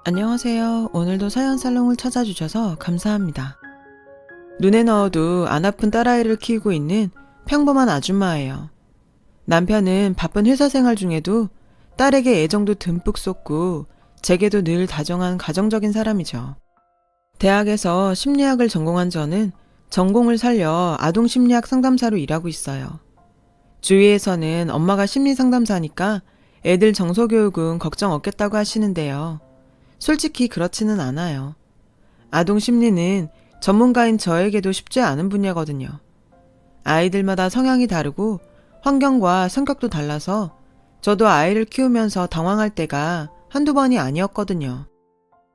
안녕하세요. 오늘도 사연살롱을 찾아주셔서 감사합니다. 눈에 넣어도 안 아픈 딸아이를 키우고 있는 평범한 아줌마예요. 남편은 바쁜 회사 생활 중에도 딸에게 애정도 듬뿍 쏟고 제게도 늘 다정한 가정적인 사람이죠. 대학에서 심리학을 전공한 저는 전공을 살려 아동심리학 상담사로 일하고 있어요. 주위에서는 엄마가 심리상담사니까 애들 정서교육은 걱정 없겠다고 하시는데요. 솔직히 그렇지는 않아요. 아동 심리는 전문가인 저에게도 쉽지 않은 분야거든요. 아이들마다 성향이 다르고 환경과 성격도 달라서 저도 아이를 키우면서 당황할 때가 한두 번이 아니었거든요.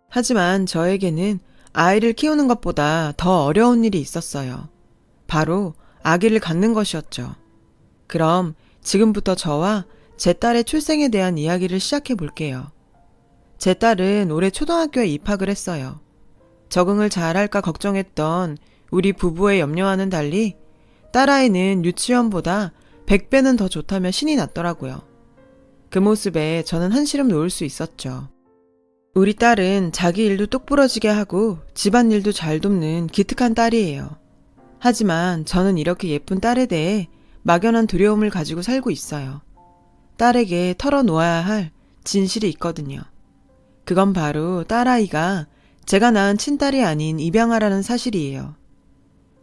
하지만 저에게는 아이를 키우는 것보다 더 어려운 일이 있었어요. 바로 아기를 갖는 것이었죠. 그럼 지금부터 저와 제 딸의 출생에 대한 이야기를 시작해 볼게요. 제 딸은 올해 초등학교에 입학을 했어요. 적응을 잘할까 걱정했던 우리 부부의 염려와는 달리 딸아이는 유치원보다 100배는 더 좋다며 신이 났더라고요. 그 모습에 저는 한시름 놓을 수 있었죠. 우리 딸은 자기 일도 똑부러지게 하고 집안일도 잘 돕는 기특한 딸이에요. 하지만 저는 이렇게 예쁜 딸에 대해 막연한 두려움을 가지고 살고 있어요. 딸에게 털어놓아야 할 진실이 있거든요. 그건 바로 딸아이가 제가 낳은 친딸이 아닌 입양아라는 사실이에요.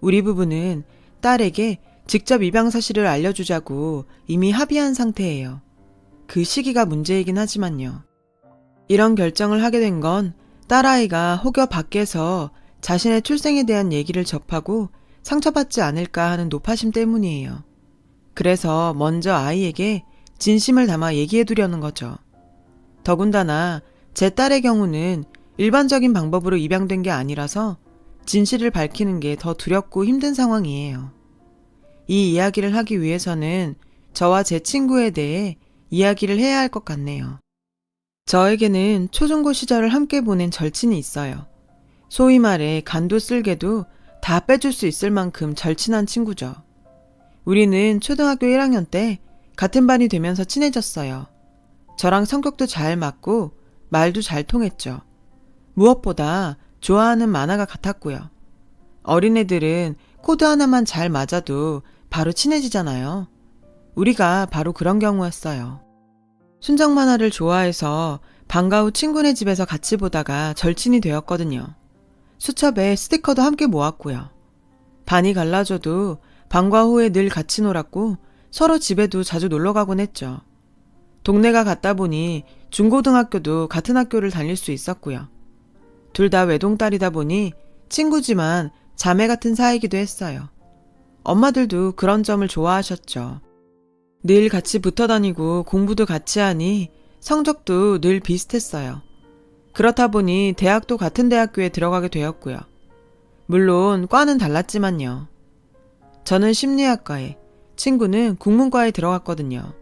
우리 부부는 딸에게 직접 입양 사실을 알려주자고 이미 합의한 상태예요. 그 시기가 문제이긴 하지만요. 이런 결정을 하게 된 건 딸아이가 혹여 밖에서 자신의 출생에 대한 얘기를 접하고 상처받지 않을까 하는 노파심 때문이에요. 그래서 먼저 아이에게 진심을 담아 얘기해두려는 거죠. 더군다나 제 딸의 경우는 일반적인 방법으로 입양된 게 아니라서 진실을 밝히는 게 더 두렵고 힘든 상황이에요. 이 이야기를 하기 위해서는 저와 제 친구에 대해 이야기를 해야 할 것 같네요. 저에게는 초중고 시절을 함께 보낸 절친이 있어요. 소위 말해 간도 쓸개도 다 빼줄 수 있을 만큼 절친한 친구죠. 우리는 초등학교 1학년 때 같은 반이 되면서 친해졌어요. 저랑 성격도 잘 맞고 말도 잘 통했죠. 무엇보다 좋아하는 만화가 같았고요. 어린애들은 코드 하나만 잘 맞아도 바로 친해지잖아요. 우리가 바로 그런 경우였어요. 순정 만화를 좋아해서 방과 후 친구네 집에서 같이 보다가 절친이 되었거든요. 수첩에 스티커도 함께 모았고요. 반이 갈라져도 방과 후에 늘 같이 놀았고 서로 집에도 자주 놀러 가곤 했죠. 동네가 같다 보니 중고등학교도 같은 학교를 다닐 수 있었고요. 둘 다 외동딸이다 보니 친구지만 자매 같은 사이기도 했어요. 엄마들도 그런 점을 좋아하셨죠. 늘 같이 붙어 다니고 공부도 같이 하니 성적도 늘 비슷했어요. 그렇다 보니 대학도 같은 대학교에 들어가게 되었고요. 물론 과는 달랐지만요. 저는 심리학과에, 친구는 국문과에 들어갔거든요.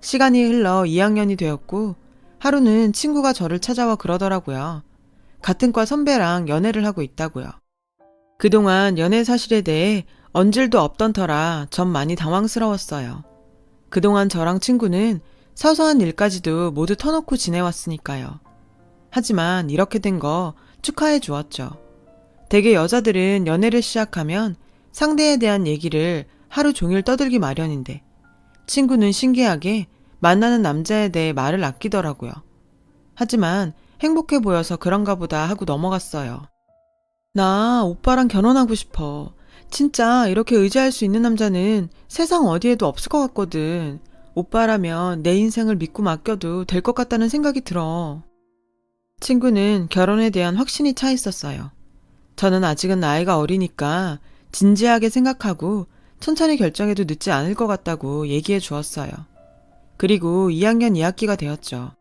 시간이 흘러 2학년이 되었고 하루는 친구가 저를 찾아와 그러더라고요. 같은 과 선배랑 연애를 하고 있다고요. 그동안 연애 사실에 대해 언질도 없던 터라 전 많이 당황스러웠어요. 그동안 저랑 친구는 사소한 일까지도 모두 터놓고 지내왔으니까요. 하지만 이렇게 된 거 축하해 주었죠. 대개 여자들은 연애를 시작하면 상대에 대한 얘기를 하루 종일 떠들기 마련인데 친구는 신기하게 만나는 남자에 대해 말을 아끼더라고요. 하지만 행복해 보여서 그런가 보다 하고 넘어갔어요. 나 오빠랑 결혼하고 싶어. 진짜 이렇게 의지할 수 있는 남자는 세상 어디에도 없을 것 같거든. 오빠라면 내 인생을 믿고 맡겨도 될 것 같다는 생각이 들어. 친구는 결혼에 대한 확신이 차 있었어요. 저는 아직은 나이가 어리니까 진지하게 생각하고 천천히 결정해도 늦지 않을 것 같다고 얘기해 주었어요. 그리고 2학년 2학기가 되었죠.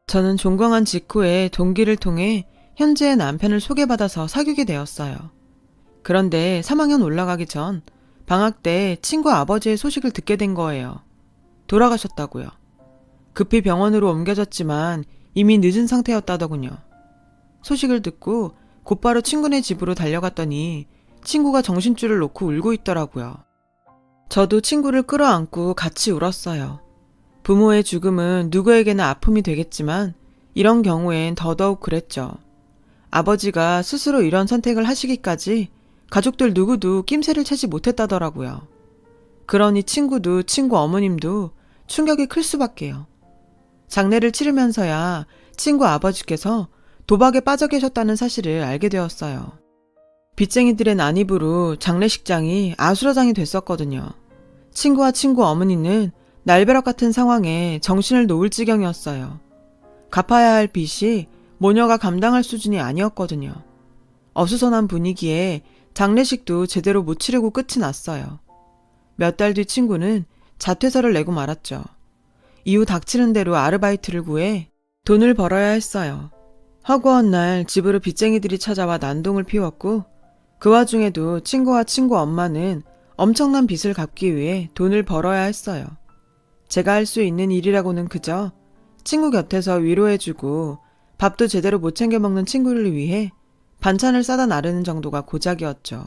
저는 종강한 직후에 동기를 통해 현재의 남편을 소개받아서 사귀게 되었어요. 그런데 3학년 올라가기 전 방학 때 친구 아버지의 소식을 듣게 된 거예요. 돌아가셨다고요. 급히 병원으로 옮겨졌지만 이미 늦은 상태였다더군요. 소식을 듣고 곧바로 친구네 집으로 달려갔더니 친구가 정신줄을 놓고 울고 있더라고요. 저도 친구를 끌어안고 같이 울었어요. 부모의 죽음은 누구에게나 아픔이 되겠지만 이런 경우엔 더더욱 그랬죠. 아버지가 스스로 이런 선택을 하시기까지 가족들 누구도 낌새를 채지 못했다더라고요. 그러니 친구도 친구 어머님도 충격이 클 수밖에요. 장례를 치르면서야 친구 아버지께서 도박에 빠져 계셨다는 사실을 알게 되었어요. 빚쟁이들의 난입으로 장례식장이 아수라장이 됐었거든요. 친구와 친구 어머니는 날벼락 같은 상황에 정신을 놓을 지경이었어요. 갚아야 할 빚이 모녀가 감당할 수준이 아니었거든요. 어수선한 분위기에 장례식도 제대로 못 치르고 끝이 났어요. 몇 달 뒤 친구는 자퇴서를 내고 말았죠. 이후 닥치는 대로 아르바이트를 구해 돈을 벌어야 했어요. 허구한 날 집으로 빚쟁이들이 찾아와 난동을 피웠고 그 와중에도 친구와 친구 엄마는 엄청난 빚을 갚기 위해 돈을 벌어야 했어요. 제가 할 수 있는 일이라고는 그저 친구 곁에서 위로해주고 밥도 제대로 못 챙겨 먹는 친구를 위해 반찬을 싸다 나르는 정도가 고작이었죠.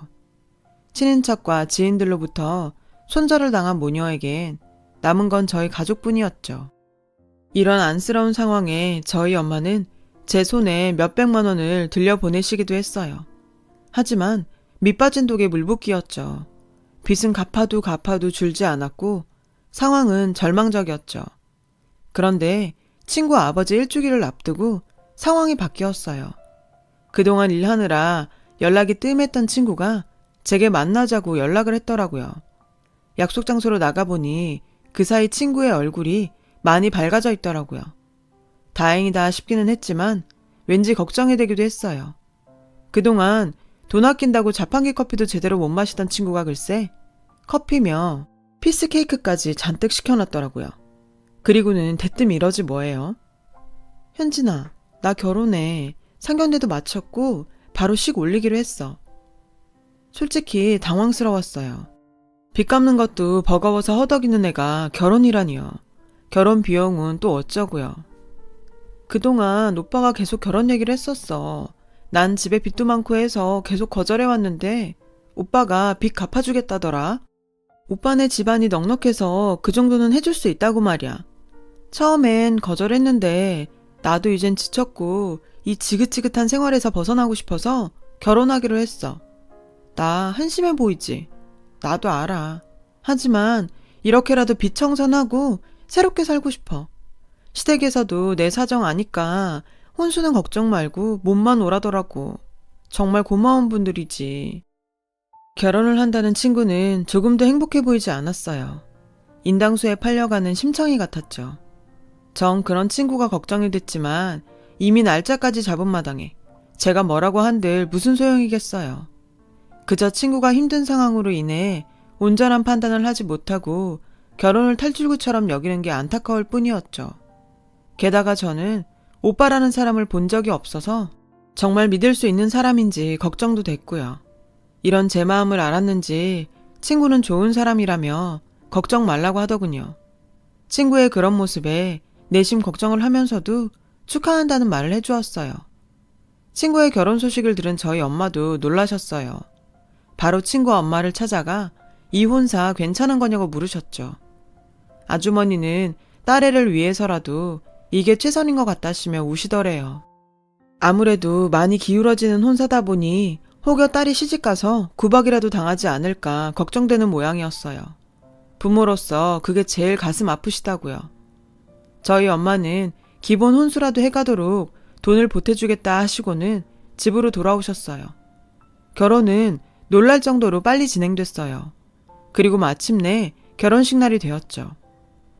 친인척과 지인들로부터 손절을 당한 모녀에겐 남은 건 저희 가족뿐이었죠. 이런 안쓰러운 상황에 저희 엄마는 제 손에 몇백만 원을 들려보내시기도 했어요. 하지만 밑빠진 독에 물붓기였죠. 빚은 갚아도 줄지 않았고 상황은 절망적이었죠. 그런데 친구 아버지 일주기를 앞두고 상황이 바뀌었어요. 그동안 일하느라 연락이 뜸했던 친구가 제게 만나자고 연락을 했더라고요. 약속 장소로 나가보니 그 사이 친구의 얼굴이 많이 밝아져 있더라고요. 다행이다 싶기는 했지만 왠지 걱정이 되기도 했어요. 그동안 돈 아낀다고 자판기 커피도 제대로 못 마시던 친구가 글쎄 커피며 피스 케이크까지 잔뜩 시켜놨더라고요. 그리고는 대뜸 이러지 뭐예요? 현진아, 나 결혼해. 상견례도 마쳤고 바로 식 올리기로 했어. 솔직히 당황스러웠어요. 빚 갚는 것도 버거워서 허덕이는 애가 결혼이라니요. 결혼 비용은 또 어쩌고요. 그동안 오빠가 계속 결혼 얘기를 했었어. 난 집에 빚도 많고 해서 계속 거절해왔는데 오빠가 빚 갚아주겠다더라. 오빠네 집안이 넉넉해서 그 정도는 해줄 수 있다고 말이야. 처음엔 거절했는데 나도 이젠 지쳤고 이 지긋지긋한 생활에서 벗어나고 싶어서 결혼하기로 했어. 나 한심해 보이지? 나도 알아. 하지만 이렇게라도 빚 청산하고 새롭게 살고 싶어. 시댁에서도 내 사정 아니까 혼수는 걱정 말고 몸만 오라더라고. 정말 고마운 분들이지. 결혼을 한다는 친구는 조금도 행복해 보이지 않았어요. 인당수에 팔려가는 심청이 같았죠. 전 그런 친구가 걱정이 됐지만 이미 날짜까지 잡은 마당에 제가 뭐라고 한들 무슨 소용이겠어요. 그저 친구가 힘든 상황으로 인해 온전한 판단을 하지 못하고 결혼을 탈출구처럼 여기는 게 안타까울 뿐이었죠. 게다가 저는 오빠라는 사람을 본 적이 없어서 정말 믿을 수 있는 사람인지 걱정도 됐고요. 이런 제 마음을 알았는지 친구는 좋은 사람이라며 걱정 말라고 하더군요. 친구의 그런 모습에 내심 걱정을 하면서도 축하한다는 말을 해주었어요. 친구의 결혼 소식을 들은 저희 엄마도 놀라셨어요. 바로 친구 엄마를 찾아가 이혼사 괜찮은 거냐고 물으셨죠. 아주머니는 딸애를 위해서라도 이게 최선인 것 같다시며 우시더래요. 아무래도 많이 기울어지는 혼사다 보니 혹여 딸이 시집가서 구박이라도 당하지 않을까 걱정되는 모양이었어요. 부모로서 그게 제일 가슴 아프시다고요. 저희 엄마는 기본 혼수라도 해가도록 돈을 보태주겠다 하시고는 집으로 돌아오셨어요. 결혼은 놀랄 정도로 빨리 진행됐어요. 그리고 마침내 결혼식 날이 되었죠.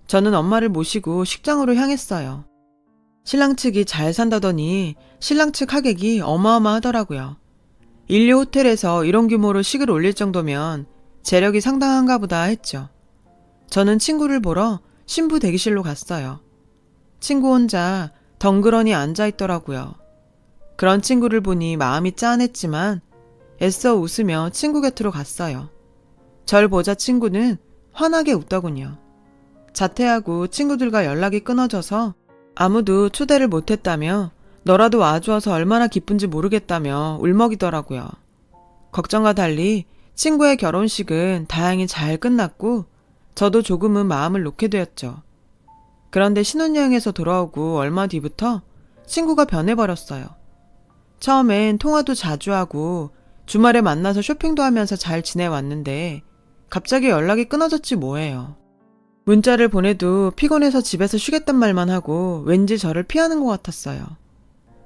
저는 엄마를 모시고 식장으로 향했어요. 신랑 측이 잘 산다더니 신랑 측 하객이 어마어마하더라고요. 인류 호텔에서 이런 규모로 식을 올릴 정도면 재력이 상당한가 보다 했죠. 저는 친구를 보러 신부 대기실로 갔어요. 친구 혼자 덩그러니 앉아있더라고요. 그런 친구를 보니 마음이 짠했지만 애써 웃으며 친구 곁으로 갔어요. 절 보자 친구는 환하게 웃더군요. 자퇴하고 친구들과 연락이 끊어져서 아무도 초대를 못했다며 너라도 와주어서 얼마나 기쁜지 모르겠다며 울먹이더라고요. 걱정과 달리 친구의 결혼식은 다행히 잘 끝났고 저도 조금은 마음을 놓게 되었죠. 그런데 신혼여행에서 돌아오고 얼마 뒤부터 친구가 변해버렸어요. 처음엔 통화도 자주 하고 주말에 만나서 쇼핑도 하면서 잘 지내왔는데 갑자기 연락이 끊어졌지 뭐예요. 문자를 보내도 피곤해서 집에서 쉬겠단 말만 하고 왠지 저를 피하는 것 같았어요.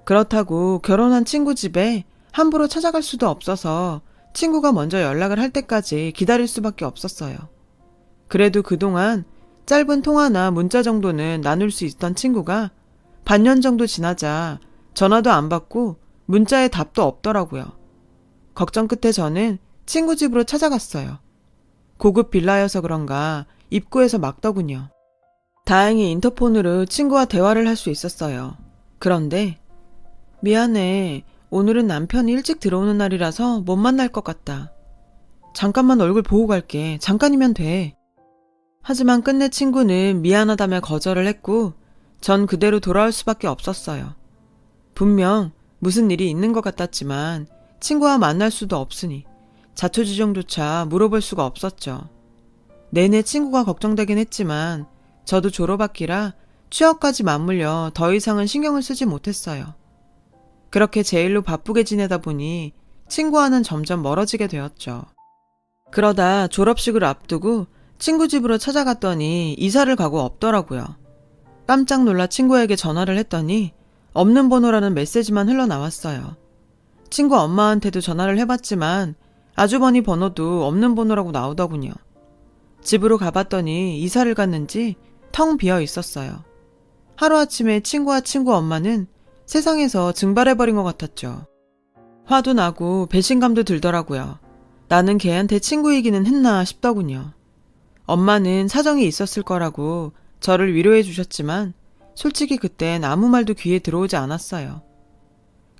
그렇다고 결혼한 친구 집에 함부로 찾아갈 수도 없어서 친구가 먼저 연락을 할 때까지 기다릴 수밖에 없었어요. 그래도 그동안 짧은 통화나 문자 정도는 나눌 수 있던 친구가 반년 정도 지나자 전화도 안 받고 문자에 답도 없더라고요. 걱정 끝에 저는 친구 집으로 찾아갔어요. 고급 빌라여서 그런가 입구에서 막더군요. 다행히 인터폰으로 친구와 대화를 할 수 있었어요. 그런데 미안해. 오늘은 남편이 일찍 들어오는 날이라서 못 만날 것 같다. 잠깐만 얼굴 보고 갈게. 잠깐이면 돼. 하지만 끝내 친구는 미안하다며 거절을 했고 전 그대로 돌아올 수밖에 없었어요. 분명 무슨 일이 있는 것 같았지만 친구와 만날 수도 없으니 자초지종조차 물어볼 수가 없었죠. 내내 친구가 걱정되긴 했지만 저도 졸업학기라 취업까지 맞물려 더 이상은 신경을 쓰지 못했어요. 그렇게 제 일로 바쁘게 지내다 보니 친구와는 점점 멀어지게 되었죠. 그러다 졸업식을 앞두고 친구 집으로 찾아갔더니 이사를 가고 없더라고요. 깜짝 놀라 친구에게 전화를 했더니 없는 번호라는 메시지만 흘러나왔어요. 친구 엄마한테도 전화를 해봤지만 아주버니 번호도 없는 번호라고 나오더군요. 집으로 가봤더니 이사를 갔는지 텅 비어 있었어요. 하루아침에 친구와 친구 엄마는 세상에서 증발해버린 것 같았죠. 화도 나고 배신감도 들더라고요. 나는 걔한테 친구이기는 했나 싶더군요. 엄마는 사정이 있었을 거라고 저를 위로해 주셨지만 솔직히 그땐 아무 말도 귀에 들어오지 않았어요.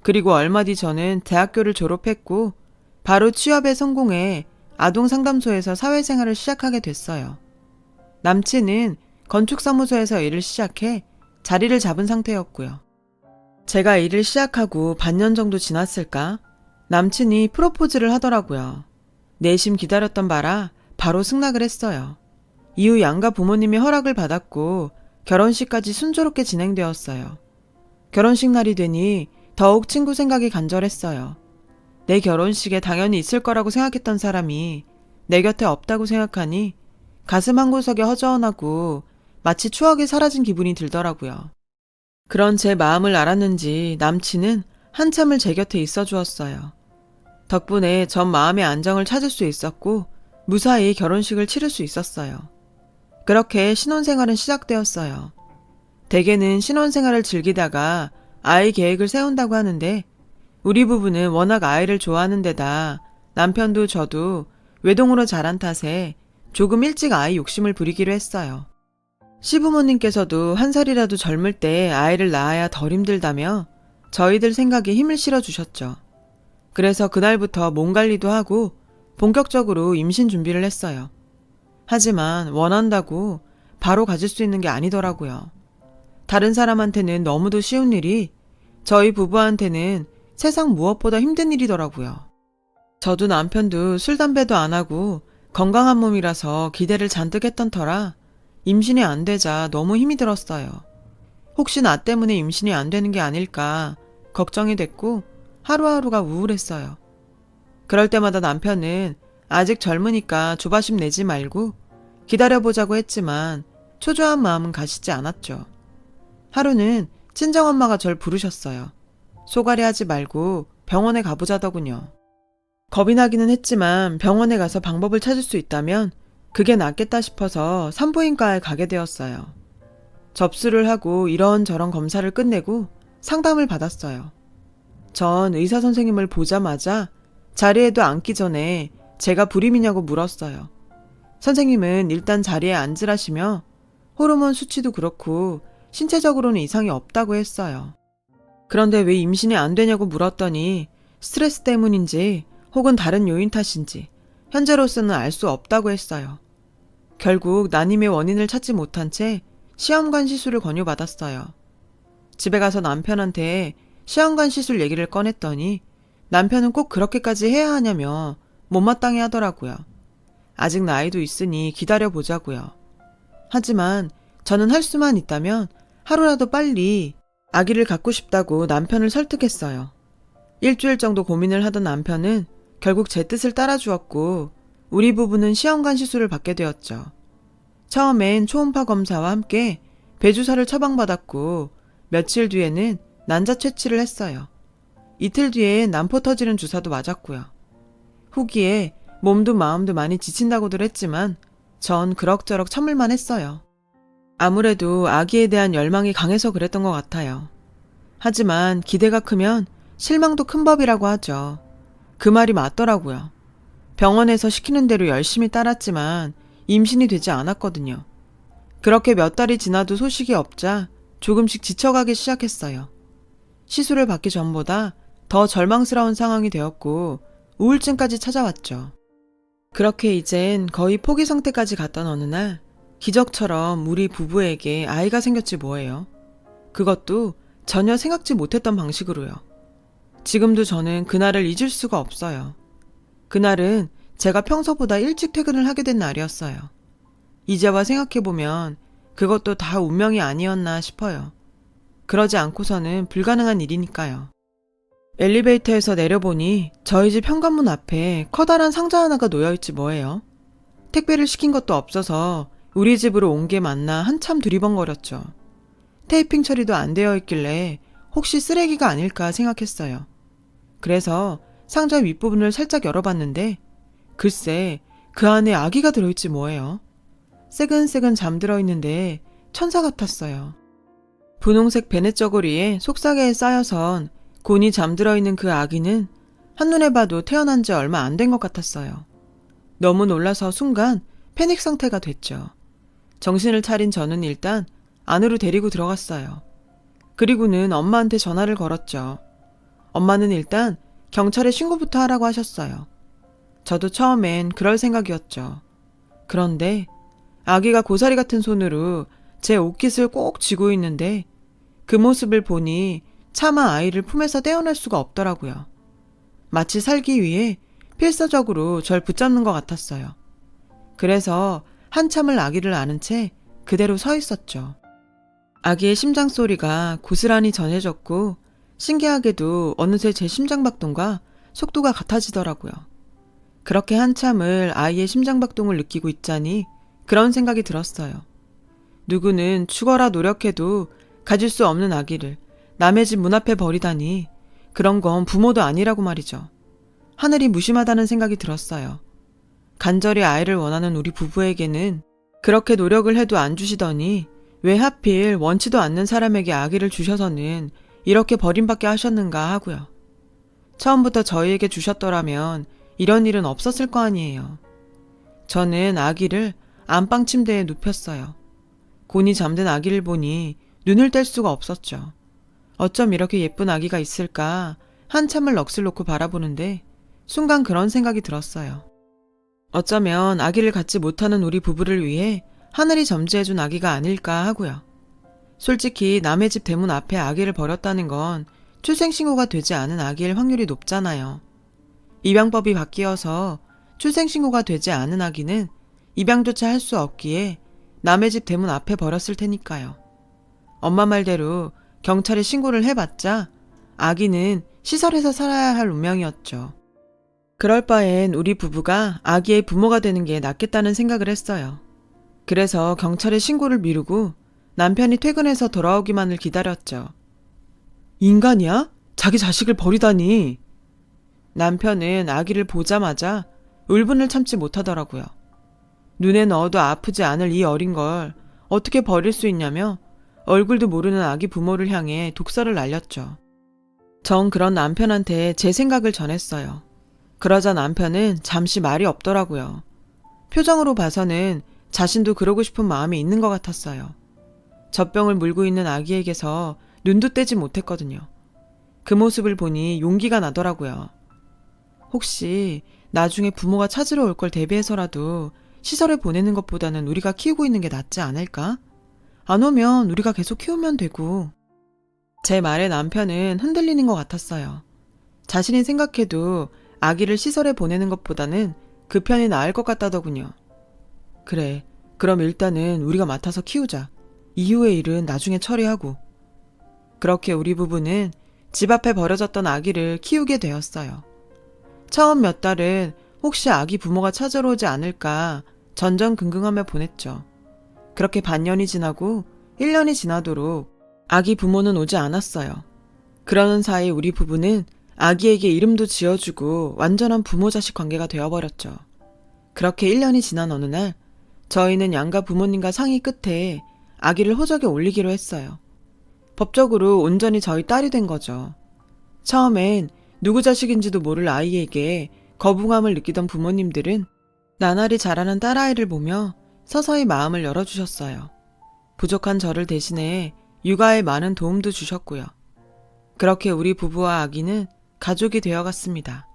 그리고 얼마 뒤 저는 대학교를 졸업했고 바로 취업에 성공해 아동상담소에서 사회생활을 시작하게 됐어요. 남친은 건축사무소에서 일을 시작해 자리를 잡은 상태였고요. 제가 일을 시작하고 반년 정도 지났을까? 남친이 프로포즈를 하더라고요. 내심 기다렸던 바라 바로 승낙을 했어요. 이후 양가 부모님의 허락을 받았고 결혼식까지 순조롭게 진행되었어요. 결혼식 날이 되니 더욱 친구 생각이 간절했어요. 내 결혼식에 당연히 있을 거라고 생각했던 사람이 내 곁에 없다고 생각하니 가슴 한구석에 허전하고 마치 추억이 사라진 기분이 들더라고요. 그런 제 마음을 알았는지 남친은 한참을 제 곁에 있어 주었어요. 덕분에 전 마음의 안정을 찾을 수 있었고 무사히 결혼식을 치를 수 있었어요. 그렇게 신혼생활은 시작되었어요. 대개는 신혼생활을 즐기다가 아이 계획을 세운다고 하는데 우리 부부는 워낙 아이를 좋아하는 데다 남편도 저도 외동으로 자란 탓에 조금 일찍 아이 욕심을 부리기로 했어요. 시부모님께서도 한 살이라도 젊을 때 아이를 낳아야 덜 힘들다며 저희들 생각에 힘을 실어주셨죠. 그래서 그날부터 몸 관리도 하고 본격적으로 임신 준비를 했어요. 하지만 원한다고 바로 가질 수 있는 게 아니더라고요. 다른 사람한테는 너무도 쉬운 일이 저희 부부한테는 세상 무엇보다 힘든 일이더라고요. 저도 남편도 술, 담배도 안 하고 건강한 몸이라서 기대를 잔뜩 했던 터라 임신이 안 되자 너무 힘이 들었어요. 혹시 나 때문에 임신이 안 되는 게 아닐까 걱정이 됐고 하루하루가 우울했어요. 그럴 때마다 남편은 아직 젊으니까 조바심 내지 말고 기다려보자고 했지만 초조한 마음은 가시지 않았죠. 하루는 친정엄마가 절 부르셨어요. 소갈이 하지 말고 병원에 가보자더군요. 겁이 나기는 했지만 병원에 가서 방법을 찾을 수 있다면 그게 낫겠다 싶어서 산부인과에 가게 되었어요. 접수를 하고 이런저런 검사를 끝내고 상담을 받았어요. 전 의사 선생님을 보자마자 자리에도 앉기 전에 제가 불임이냐고 물었어요. 선생님은 일단 자리에 앉으라시며 호르몬 수치도 그렇고 신체적으로는 이상이 없다고 했어요. 그런데 왜 임신이 안 되냐고 물었더니 스트레스 때문인지 혹은 다른 요인 탓인지 현재로서는 알 수 없다고 했어요. 결국 난임의 원인을 찾지 못한 채 시험관 시술을 권유받았어요. 집에 가서 남편한테 시험관 시술 얘기를 꺼냈더니 남편은 꼭 그렇게까지 해야 하냐며 못마땅해 하더라고요. 아직 나이도 있으니 기다려보자고요. 하지만 저는 할 수만 있다면 하루라도 빨리 아기를 갖고 싶다고 남편을 설득했어요. 일주일 정도 고민을 하던 남편은 결국 제 뜻을 따라주었고 우리 부부는 시험관 시술을 받게 되었죠. 처음엔 초음파 검사와 함께 배주사를 처방받았고 며칠 뒤에는 난자 채취를 했어요. 이틀 뒤엔 난포 터지는 주사도 맞았고요. 후기에 몸도 마음도 많이 지친다고들 했지만 전 그럭저럭 참을만 했어요. 아무래도 아기에 대한 열망이 강해서 그랬던 것 같아요. 하지만 기대가 크면 실망도 큰 법이라고 하죠. 그 말이 맞더라고요. 병원에서 시키는 대로 열심히 따랐지만 임신이 되지 않았거든요. 그렇게 몇 달이 지나도 소식이 없자 조금씩 지쳐가기 시작했어요. 시술을 받기 전보다 더 절망스러운 상황이 되었고 우울증까지 찾아왔죠. 그렇게 이젠 거의 포기 상태까지 갔던 어느 날 기적처럼 우리 부부에게 아이가 생겼지 뭐예요. 그것도 전혀 생각지 못했던 방식으로요. 지금도 저는 그날을 잊을 수가 없어요. 그날은 제가 평소보다 일찍 퇴근을 하게 된 날이었어요. 이제와 생각해보면 그것도 다 운명이 아니었나 싶어요. 그러지 않고서는 불가능한 일이니까요. 엘리베이터에서 내려보니 저희 집 현관문 앞에 커다란 상자 하나가 놓여있지 뭐예요. 택배를 시킨 것도 없어서 우리 집으로 온 게 맞나 한참 두리번거렸죠. 테이핑 처리도 안 되어 있길래 혹시 쓰레기가 아닐까 생각했어요. 그래서 상자 윗부분을 살짝 열어봤는데 글쎄 그 안에 아기가 들어있지 뭐예요. 새근새근 잠들어 있는데 천사 같았어요. 분홍색 베넷 저고리에 속삭이에 쌓여선 곤히 잠들어 있는 그 아기는 한눈에 봐도 태어난 지 얼마 안 된 것 같았어요. 너무 놀라서 순간 패닉 상태가 됐죠. 정신을 차린 저는 일단 안으로 데리고 들어갔어요. 그리고는 엄마한테 전화를 걸었죠. 엄마는 일단 경찰에 신고부터 하라고 하셨어요. 저도 처음엔 그럴 생각이었죠. 그런데 아기가 고사리 같은 손으로 제 옷깃을 꼭 쥐고 있는데 그 모습을 보니 차마 아이를 품에서 떼어낼 수가 없더라고요. 마치 살기 위해 필사적으로 절 붙잡는 것 같았어요. 그래서 한참을 아기를 안은 채 그대로 서 있었죠. 아기의 심장 소리가 고스란히 전해졌고 신기하게도 어느새 제 심장박동과 속도가 같아지더라고요. 그렇게 한참을 아이의 심장박동을 느끼고 있자니 그런 생각이 들었어요. 누구는 죽어라 노력해도 가질 수 없는 아기를 남의 집 문 앞에 버리다니 그런 건 부모도 아니라고 말이죠. 하늘이 무심하다는 생각이 들었어요. 간절히 아이를 원하는 우리 부부에게는 그렇게 노력을 해도 안 주시더니 왜 하필 원치도 않는 사람에게 아기를 주셔서는 이렇게 버림받게 하셨는가 하고요. 처음부터 저희에게 주셨더라면 이런 일은 없었을 거 아니에요. 저는 아기를 안방 침대에 눕혔어요. 곤히 잠든 아기를 보니 눈을 뗄 수가 없었죠. 어쩜 이렇게 예쁜 아기가 있을까 한참을 넋을 놓고 바라보는데 순간 그런 생각이 들었어요. 어쩌면 아기를 갖지 못하는 우리 부부를 위해 하늘이 점지해준 아기가 아닐까 하고요. 솔직히 남의 집 대문 앞에 아기를 버렸다는 건 출생신고가 되지 않은 아기일 확률이 높잖아요. 입양법이 바뀌어서 출생신고가 되지 않은 아기는 입양조차 할 수 없기에 남의 집 대문 앞에 버렸을 테니까요. 엄마 말대로 경찰에 신고를 해봤자 아기는 시설에서 살아야 할 운명이었죠. 그럴 바엔 우리 부부가 아기의 부모가 되는 게 낫겠다는 생각을 했어요. 그래서 경찰에 신고를 미루고 남편이 퇴근해서 돌아오기만을 기다렸죠. 인간이야? 자기 자식을 버리다니. 남편은 아기를 보자마자 울분을 참지 못하더라고요. 눈에 넣어도 아프지 않을 이 어린 걸 어떻게 버릴 수 있냐며 얼굴도 모르는 아기 부모를 향해 독설을 날렸죠. 전 그런 남편한테 제 생각을 전했어요. 그러자 남편은 잠시 말이 없더라고요. 표정으로 봐서는 자신도 그러고 싶은 마음이 있는 것 같았어요. 젖병을 물고 있는 아기에게서 눈도 떼지 못했거든요. 그 모습을 보니 용기가 나더라고요. 혹시 나중에 부모가 찾으러 올 걸 대비해서라도 시설에 보내는 것보다는 우리가 키우고 있는 게 낫지 않을까? 안 오면 우리가 계속 키우면 되고. 제 말에 남편은 흔들리는 것 같았어요. 자신이 생각해도 아기를 시설에 보내는 것보다는 그 편이 나을 것 같다더군요. 그래, 그럼 일단은 우리가 맡아서 키우자. 이후의 일은 나중에 처리하고. 그렇게 우리 부부는 집 앞에 버려졌던 아기를 키우게 되었어요. 처음 몇 달은 혹시 아기 부모가 찾아러 오지 않을까 전전긍긍하며 보냈죠. 그렇게 반년이 지나고 1년이 지나도록 아기 부모는 오지 않았어요. 그러는 사이 우리 부부는 아기에게 이름도 지어주고 완전한 부모-자식 관계가 되어버렸죠. 그렇게 1년이 지난 어느 날 저희는 양가 부모님과 상의 끝에 아기를 호적에 올리기로 했어요. 법적으로 온전히 저희 딸이 된 거죠. 처음엔 누구 자식인지도 모를 아이에게 거부감을 느끼던 부모님들은 나날이 자라는 딸아이를 보며 서서히 마음을 열어주셨어요. 부족한 저를 대신해 육아에 많은 도움도 주셨고요. 그렇게 우리 부부와 아기는 가족이 되어갔습니다.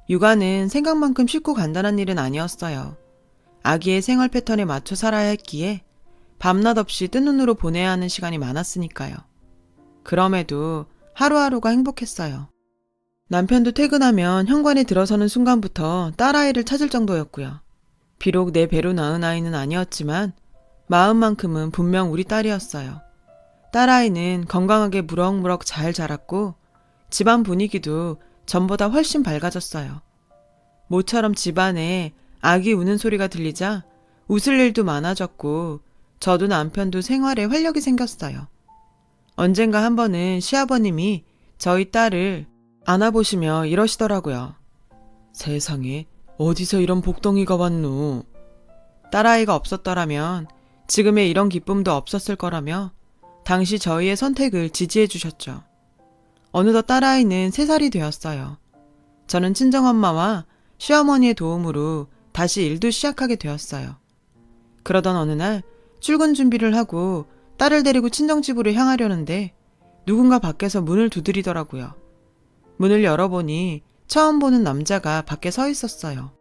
육아는 생각만큼 쉽고 간단한 일은 아니었어요. 아기의 생활 패턴에 맞춰 살아야 했기에 밤낮 없이 뜬 눈으로 보내야 하는 시간이 많았으니까요. 그럼에도 하루하루가 행복했어요. 남편도 퇴근하면 현관에 들어서는 순간부터 딸아이를 찾을 정도였고요. 비록 내 배로 낳은 아이는 아니었지만 마음만큼은 분명 우리 딸이었어요. 딸아이는 건강하게 무럭무럭 잘 자랐고 집안 분위기도 전보다 훨씬 밝아졌어요. 모처럼 집안에 아기 우는 소리가 들리자 웃을 일도 많아졌고 저도 남편도 생활에 활력이 생겼어요. 언젠가 한 번은 시아버님이 저희 딸을 안아보시며 이러시더라고요. 세상에 어디서 이런 복덩이가 왔노. 딸아이가 없었더라면 지금의 이런 기쁨도 없었을 거라며 당시 저희의 선택을 지지해 주셨죠. 어느덧 딸아이는 3살이 되었어요. 저는 친정엄마와 시어머니의 도움으로 다시 일도 시작하게 되었어요. 그러던 어느 날 출근 준비를 하고 딸을 데리고 친정집으로 향하려는데 누군가 밖에서 문을 두드리더라고요. 문을 열어보니 처음 보는 남자가 밖에 서 있었어요.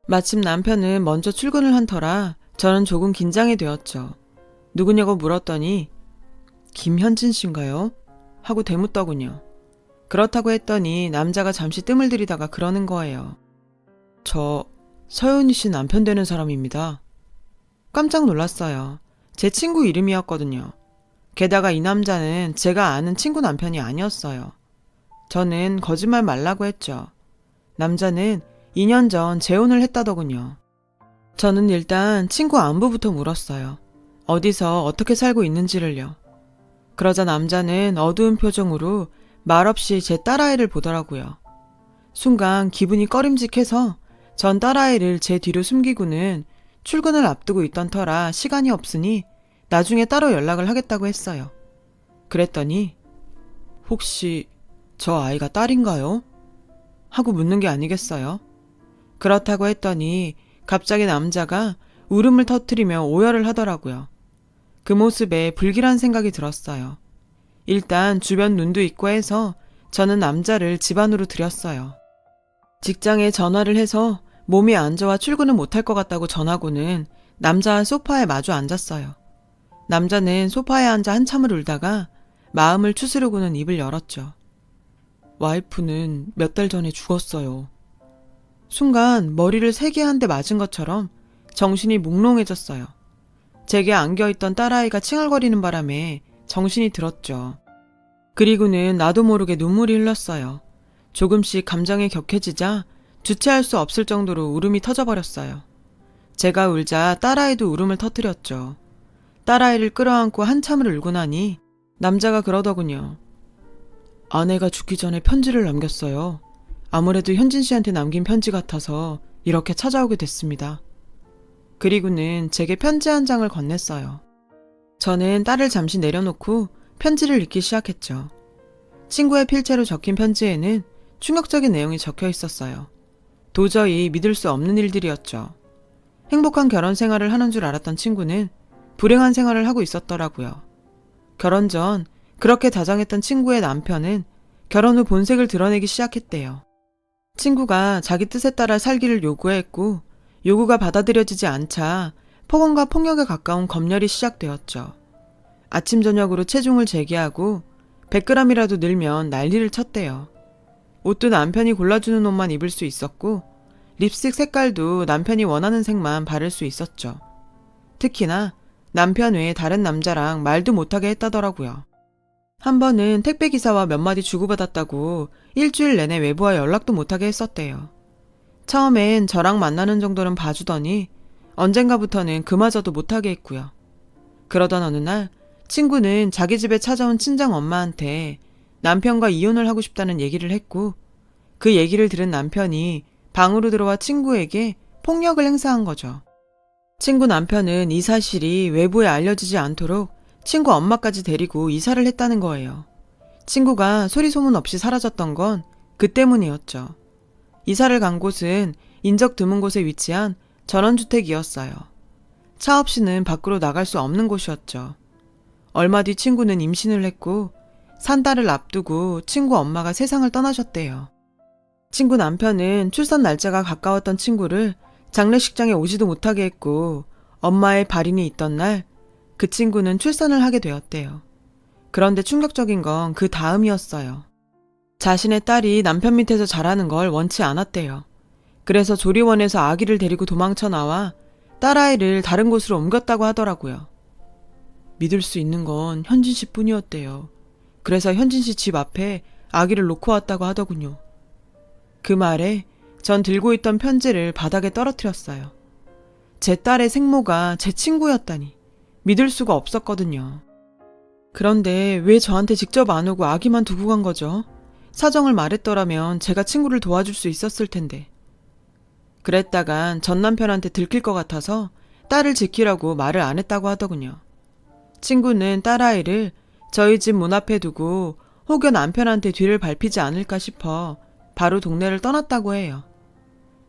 마침 남편은 먼저 출근을 한 터라 저는 조금 긴장이 되었죠. 누구냐고 물었더니 김현진 씨인가요? 하고 대묻더군요. 그렇다고 했더니 남자가 잠시 뜸을 들이다가 그러는 거예요. 저 서윤희 씨 남편 되는 사람입니다. 깜짝 놀랐어요. 제 친구 이름이었거든요. 게다가 이 남자는 제가 아는 친구 남편이 아니었어요. 저는 거짓말 말라고 했죠. 남자는 2년 전 재혼을 했다더군요. 저는 일단 친구 안부부터 물었어요. 어디서 어떻게 살고 있는지를요. 그러자 남자는 어두운 표정으로 말없이 제 딸아이를 보더라고요. 순간 기분이 꺼림직해서 전 딸아이를 제 뒤로 숨기고는 출근을 앞두고 있던 터라 시간이 없으니 나중에 따로 연락을 하겠다고 했어요. 그랬더니 혹시 저 아이가 딸인가요? 하고 묻는 게 아니겠어요? 그렇다고 했더니 갑자기 남자가 울음을 터뜨리며 오열을 하더라고요. 그 모습에 불길한 생각이 들었어요. 일단 주변 눈도 있고 해서 저는 남자를 집 안으로 들였어요. 직장에 전화를 해서 몸이 안 좋아 출근을 못할 것 같다고 전하고는 남자와 소파에 마주 앉았어요. 남자는 소파에 앉아 한참을 울다가 마음을 추스르고는 입을 열었죠. 와이프는 몇 달 전에 죽었어요. 순간 머리를 세게 한 대 맞은 것처럼 정신이 몽롱해졌어요. 제게 안겨있던 딸아이가 칭얼거리는 바람에 정신이 들었죠. 그리고는 나도 모르게 눈물이 흘렀어요. 조금씩 감정이 격해지자 주체할 수 없을 정도로 울음이 터져버렸어요. 제가 울자 딸아이도 울음을 터뜨렸죠. 딸아이를 끌어안고 한참을 울고 나니 남자가 그러더군요. 아내가 죽기 전에 편지를 남겼어요. 아무래도 현진 씨한테 남긴 편지 같아서 이렇게 찾아오게 됐습니다. 그리고는 제게 편지 한 장을 건넸어요. 저는 딸을 잠시 내려놓고 편지를 읽기 시작했죠. 친구의 필체로 적힌 편지에는 충격적인 내용이 적혀 있었어요. 도저히 믿을 수 없는 일들이었죠. 행복한 결혼 생활을 하는 줄 알았던 친구는 불행한 생활을 하고 있었더라고요. 결혼 전 그렇게 다정했던 친구의 남편은 결혼 후 본색을 드러내기 시작했대요. 친구가 자기 뜻에 따라 살기를 요구했고 요구가 받아들여지지 않자 폭언과 폭력에 가까운 검열이 시작되었죠. 아침 저녁으로 체중을 재기하고 100g이라도 늘면 난리를 쳤대요. 옷도 남편이 골라주는 옷만 입을 수 있었고 립스틱 색깔도 남편이 원하는 색만 바를 수 있었죠. 특히나 남편 외에 다른 남자랑 말도 못하게 했다더라고요. 한 번은 택배기사와 몇 마디 주고받았다고 일주일 내내 외부와 연락도 못하게 했었대요. 처음엔 저랑 만나는 정도는 봐주더니 언젠가부터는 그마저도 못하게 했고요. 그러던 어느 날 친구는 자기 집에 찾아온 친정 엄마한테 남편과 이혼을 하고 싶다는 얘기를 했고, 그 얘기를 들은 남편이 방으로 들어와 친구에게 폭력을 행사한 거죠. 친구 남편은 이 사실이 외부에 알려지지 않도록 친구 엄마까지 데리고 이사를 했다는 거예요. 친구가 소리 소문 없이 사라졌던 건 그 때문이었죠. 이사를 간 곳은 인적 드문 곳에 위치한 전원주택이었어요. 차 없이는 밖으로 나갈 수 없는 곳이었죠. 얼마 뒤 친구는 임신을 했고 산 달을 앞두고 친구 엄마가 세상을 떠나셨대요. 친구 남편은 출산 날짜가 가까웠던 친구를 장례식장에 오지도 못하게 했고, 엄마의 발인이 있던 날 그 친구는 출산을 하게 되었대요. 그런데 충격적인 건 그 다음이었어요. 자신의 딸이 남편 밑에서 자라는 걸 원치 않았대요. 그래서 조리원에서 아기를 데리고 도망쳐 나와 딸아이를 다른 곳으로 옮겼다고 하더라고요. 믿을 수 있는 건 현진 씨 뿐이었대요. 그래서 현진 씨 집 앞에 아기를 놓고 왔다고 하더군요. 그 말에 전 들고 있던 편지를 바닥에 떨어뜨렸어요. 제 딸의 생모가 제 친구였다니 믿을 수가 없었거든요. 그런데 왜 저한테 직접 안 오고 아기만 두고 간 거죠? 사정을 말했더라면 제가 친구를 도와줄 수 있었을 텐데. 그랬다간 전 남편한테 들킬 것 같아서 딸을 지키라고 말을 안 했다고 하더군요. 친구는 딸아이를 저희 집 문 앞에 두고 혹여 남편한테 뒤를 밟히지 않을까 싶어 바로 동네를 떠났다고 해요.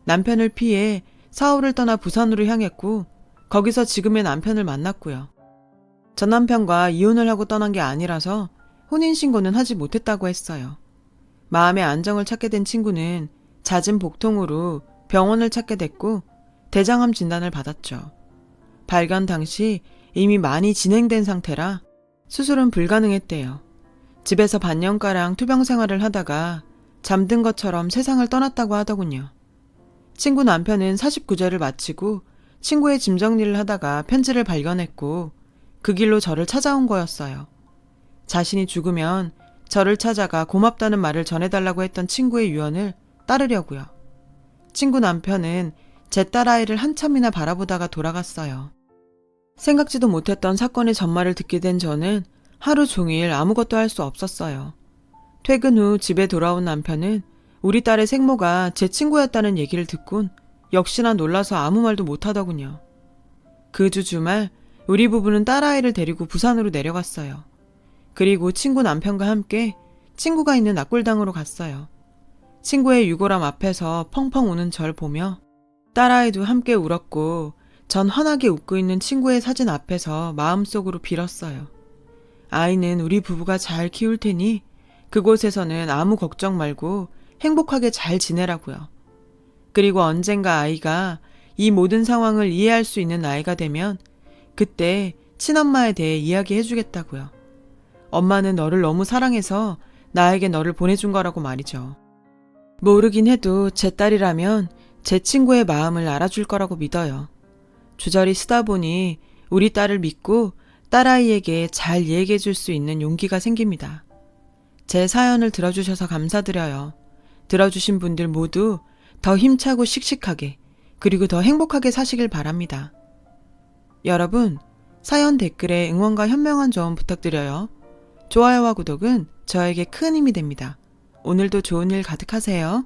남편을 피해 서울을 떠나 부산으로 향했고, 거기서 지금의 남편을 만났고요. 전 남편과 이혼을 하고 떠난 게 아니라서 혼인신고는 하지 못했다고 했어요. 마음의 안정을 찾게 된 친구는 잦은 복통으로 병원을 찾게 됐고 대장암 진단을 받았죠. 발견 당시 이미 많이 진행된 상태라 수술은 불가능했대요. 집에서 반년가량 투병 생활을 하다가 잠든 것처럼 세상을 떠났다고 하더군요. 친구 남편은 49제를 마치고 친구의 짐 정리를 하다가 편지를 발견했고 그 길로 저를 찾아온 거였어요. 자신이 죽으면 저를 찾아가 고맙다는 말을 전해달라고 했던 친구의 유언을 따르려고요. 친구 남편은 제 딸아이를 한참이나 바라보다가 돌아갔어요. 생각지도 못했던 사건의 전말을 듣게 된 저는 하루 종일 아무것도 할 수 없었어요. 퇴근 후 집에 돌아온 남편은 우리 딸의 생모가 제 친구였다는 얘기를 듣곤 역시나 놀라서 아무 말도 못하더군요. 그 주 주말 우리 부부는 딸아이를 데리고 부산으로 내려갔어요. 그리고 친구 남편과 함께 친구가 있는 낙골당으로 갔어요. 친구의 유골함 앞에서 펑펑 우는 절 보며 딸아이도 함께 울었고 전 환하게 웃고 있는 친구의 사진 앞에서 마음속으로 빌었어요. 아이는 우리 부부가 잘 키울 테니 그곳에서는 아무 걱정 말고 행복하게 잘 지내라고요. 그리고 언젠가 아이가 이 모든 상황을 이해할 수 있는 나이가 되면 그때 친엄마에 대해 이야기해주겠다고요. 엄마는 너를 너무 사랑해서 나에게 너를 보내준 거라고 말이죠. 모르긴 해도 제 딸이라면 제 친구의 마음을 알아줄 거라고 믿어요. 주저리 쓰다 보니 우리 딸을 믿고 딸아이에게 잘 얘기해 줄 수 있는 용기가 생깁니다. 제 사연을 들어주셔서 감사드려요. 들어주신 분들 모두 더 힘차고 씩씩하게 그리고 더 행복하게 사시길 바랍니다. 여러분, 사연 댓글에 응원과 현명한 조언 부탁드려요. 좋아요와 구독은 저에게 큰 힘이 됩니다. 오늘도 좋은 일 가득하세요.